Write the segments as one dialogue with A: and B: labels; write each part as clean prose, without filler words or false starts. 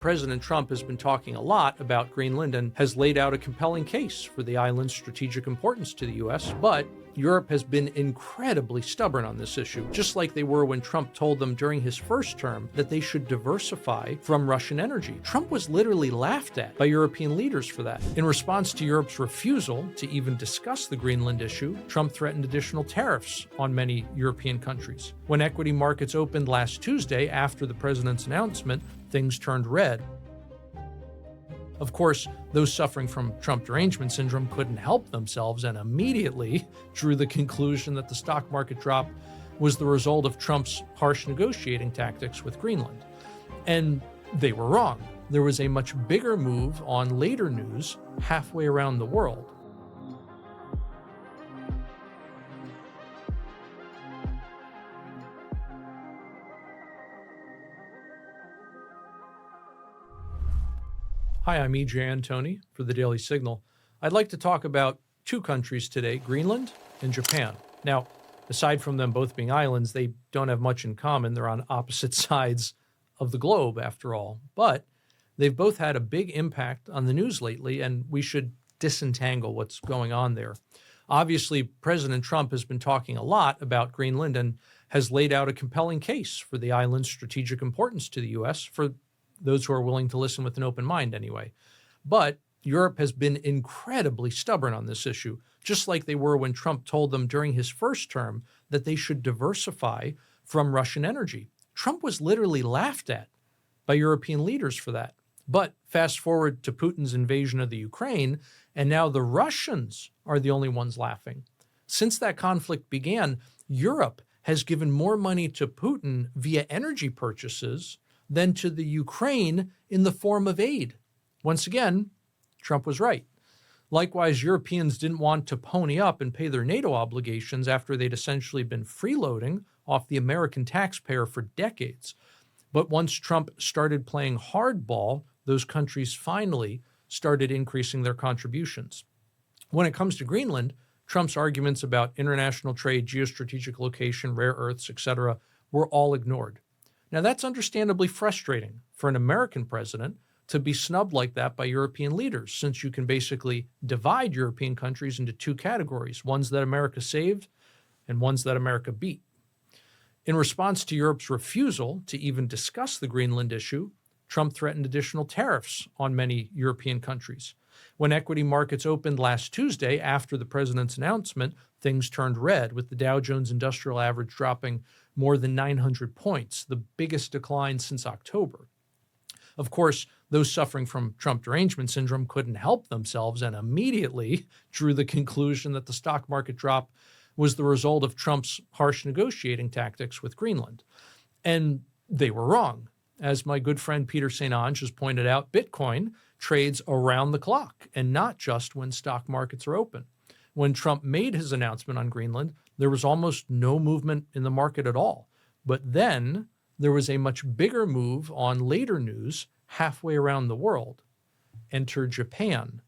A: President Trump has been talking a lot about Greenland and has laid out a compelling case for the island's strategic importance to the U.S., but Europe has been incredibly stubborn on this issue, just like they were when Trump told them during his first term that they should diversify from Russian energy. Trump was literally laughed at by European leaders for that. In response to Europe's refusal to even discuss the Greenland issue, Trump threatened additional tariffs on many European countries. When equity markets opened last Tuesday after the president's announcement, things turned red. Of course, those suffering from Trump derangement syndrome couldn't help themselves and immediately drew the conclusion that the stock market drop was the result of Trump's harsh negotiating tactics with Greenland. And they were wrong. There was a much bigger move on later news halfway around the world. Hi, I'm Antoni for the Daily Signal. I'd like to talk about two countries today, Greenland and Japan. Now, aside from them both being islands, they don't have much in common. They're on opposite sides of the globe, after all. But they've both had a big impact on the news lately, and we should disentangle what's going on there. Obviously, President Trump has been talking a lot about Greenland and has laid out a compelling case for the island's strategic importance to the U.S., for those who are willing to listen with an open mind anyway. But Europe has been incredibly stubborn on this issue, just like they were when Trump told them during his first term that they should diversify from Russian energy. Trump was literally laughed at by European leaders for that. But fast forward to Putin's invasion of the Ukraine, and now the Russians are the only ones laughing. Since that conflict began, Europe has given more money to Putin via energy purchases than to the Ukraine in the form of aid. Once again, Trump was right. Likewise, Europeans didn't want to pony up and pay their NATO obligations after they'd essentially been freeloading off the American taxpayer for decades. But once Trump started playing hardball, those countries finally started increasing their contributions. When it comes to Greenland, Trump's arguments about international trade, geostrategic location, rare earths, etc., were all ignored. Now, that's understandably frustrating for an American president to be snubbed like that by European leaders, since you can basically divide European countries into two categories, ones that America saved and ones that America beat. In response to Europe's refusal to even discuss the Greenland issue, Trump threatened additional tariffs on many European countries. When equity markets opened last Tuesday after the president's announcement, things turned red, with the Dow Jones Industrial Average dropping more than 900 points, the biggest decline since October. Of course, those suffering from Trump derangement syndrome couldn't help themselves and immediately drew the conclusion that the stock market drop was the result of Trump's harsh negotiating tactics with Greenland. And they were wrong. As my good friend Peter St. Onge has pointed out, Bitcoin trades around the clock and not just when stock markets are open. When Trump made his announcement on Greenland, there was almost no movement in the market at all. But then there was a much bigger move on later news halfway around the world. Enter Japan.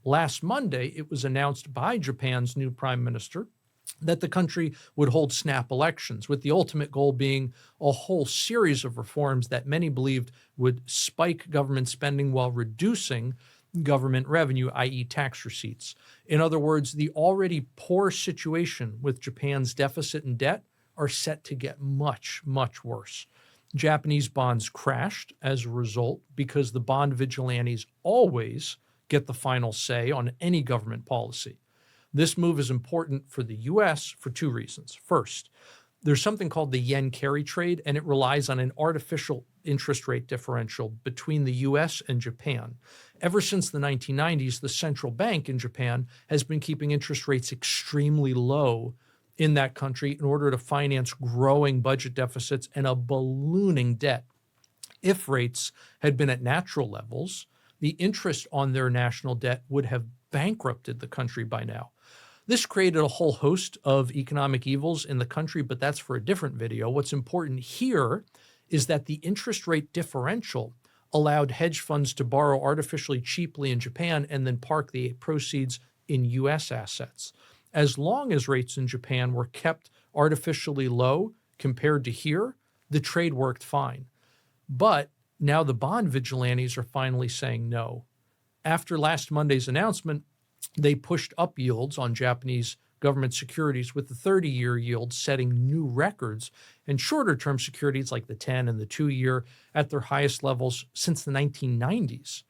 A: Last Monday, it was announced by Japan's new prime minister that the country would hold snap elections, with the ultimate goal being a whole series of reforms that many believed would spike government spending while reducing government revenue, i.e. tax receipts. In other words, the already poor situation with Japan's deficit and debt are set to get much, much worse. Japanese bonds crashed as a result because the bond vigilantes always get the final say on any government policy. This move is important for the U.S. for two reasons. First, there's something called the yen carry trade, and it relies on an artificial interest rate differential between the U.S. and Japan. Ever since the 1990s, the central bank in Japan has been keeping interest rates extremely low in that country in order to finance growing budget deficits and a ballooning debt. If rates had been at natural levels, the interest on their national debt would have bankrupted the country by now. This created a whole host of economic evils in the country, but that's for a different video. What's important here is that the interest rate differential allowed hedge funds to borrow artificially cheaply in Japan and then park the proceeds in U.S. assets. As long as rates in Japan were kept artificially low compared to here, the trade worked fine. But now the bond vigilantes are finally saying no. After last Monday's announcement, they pushed up yields on Japanese government securities, with the 30-year yield setting new records, and shorter-term securities like the 10 and the 2-year at their highest levels since the 1990s.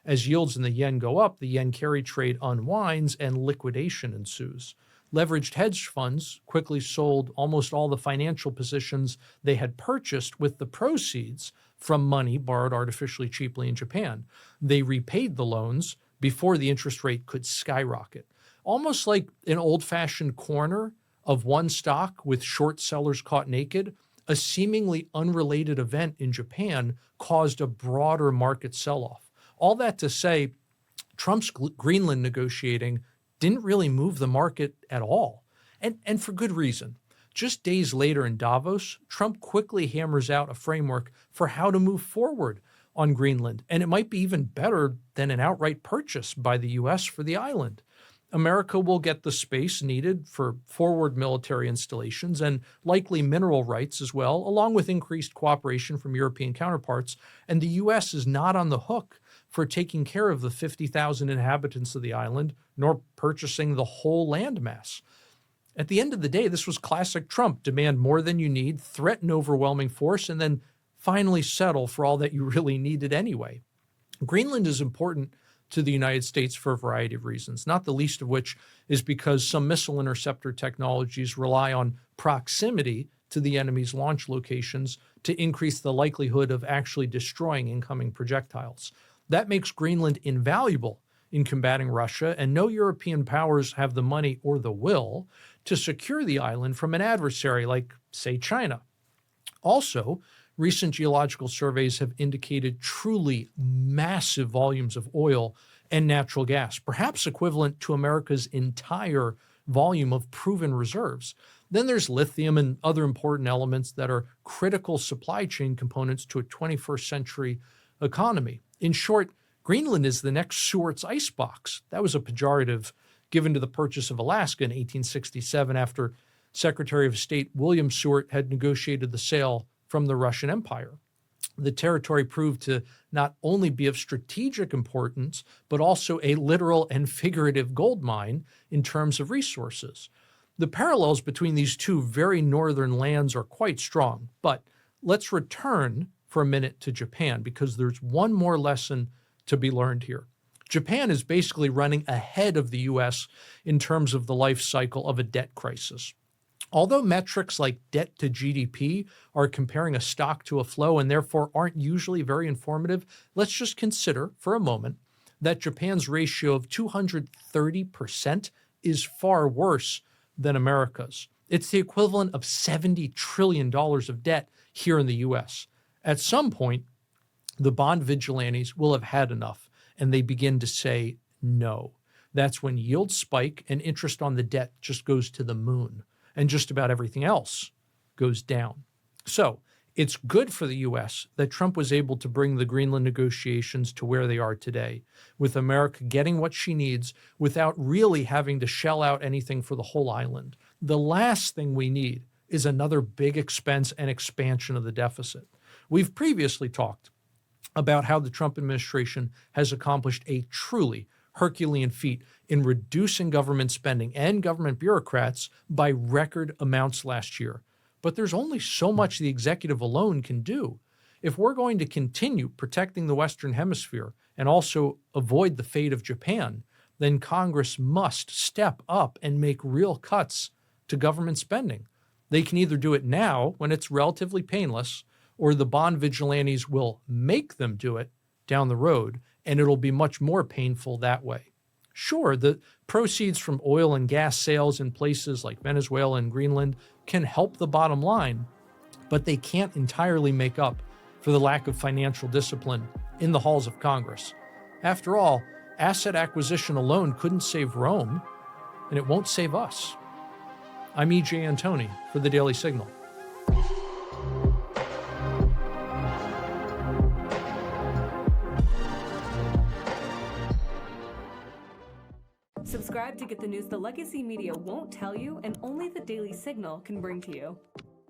A: As yields in the yen go up, the yen carry trade unwinds and liquidation ensues. Leveraged hedge funds quickly sold almost all the financial positions they had purchased with the proceeds from money borrowed artificially cheaply in Japan. They repaid the loans before the interest rate could skyrocket. Almost like an old-fashioned corner of one stock with short sellers caught naked, a seemingly unrelated event in Japan caused a broader market sell-off. All that to say, Trump's Greenland negotiating didn't really move the market at all, and for good reason. Just days later in Davos, Trump quickly hammers out a framework for how to move forward on Greenland, and it might be even better than an outright purchase by the U.S. for the island. America will get the space needed for forward military installations and likely mineral rights as well, along with increased cooperation from European counterparts, and the U.S. is not on the hook for taking care of the 50,000 inhabitants of the island, nor purchasing the whole landmass. At the end of the day, this was classic Trump: demand more than you need, threaten overwhelming force, and then finally settle for all that you really needed anyway. Greenland is important to the United States for a variety of reasons, not the least of which is because some missile interceptor technologies rely on proximity to the enemy's launch locations to increase the likelihood of actually destroying incoming projectiles. That makes Greenland invaluable in combating Russia, and no European powers have the money or the will to secure the island from an adversary like, say, China. Also, recent geological surveys have indicated truly massive volumes of oil and natural gas, perhaps equivalent to America's entire volume of proven reserves. Then there's lithium and other important elements that are critical supply chain components to a 21st century economy. In short, Greenland is the next Seward's icebox. That was a pejorative given to the purchase of Alaska in 1867 after Secretary of State William Seward had negotiated the sale from the Russian Empire. The territory proved to not only be of strategic importance, but also a literal and figurative gold mine in terms of resources. The parallels between these two very northern lands are quite strong, but let's return for a minute to Japan, because there's one more lesson to be learned here. Japan is basically running ahead of the U.S. in terms of the life cycle of a debt crisis. Although metrics like debt to GDP are comparing a stock to a flow and therefore aren't usually very informative, let's just consider for a moment that Japan's ratio of 230% is far worse than America's. It's the equivalent of $70 trillion of debt here in the U.S. At some point, the bond vigilantes will have had enough, and they begin to say no. That's when yields spike and interest on the debt just goes to the moon, and just about everything else goes down. So it's good for the U.S. that Trump was able to bring the Greenland negotiations to where they are today, with America getting what she needs without really having to shell out anything for the whole island. The last thing we need is another big expense and expansion of the deficit. We've previously talked about how the Trump administration has accomplished a truly Herculean feat in reducing government spending and government bureaucrats by record amounts last year. But there's only so much the executive alone can do. If we're going to continue protecting the Western Hemisphere and also avoid the fate of Japan, then Congress must step up and make real cuts to government spending. They can either do it now when it's relatively painless, or the bond vigilantes will make them do it down the road, and it'll be much more painful that way. Sure, the proceeds from oil and gas sales in places like Venezuela and Greenland can help the bottom line, but they can't entirely make up for the lack of financial discipline in the halls of Congress. After all, asset acquisition alone couldn't save Rome, and it won't save us. I'm E.J. Antoni for the Daily Signal.
B: Subscribe to get the news the legacy media won't tell you and only the Daily Signal can bring to you.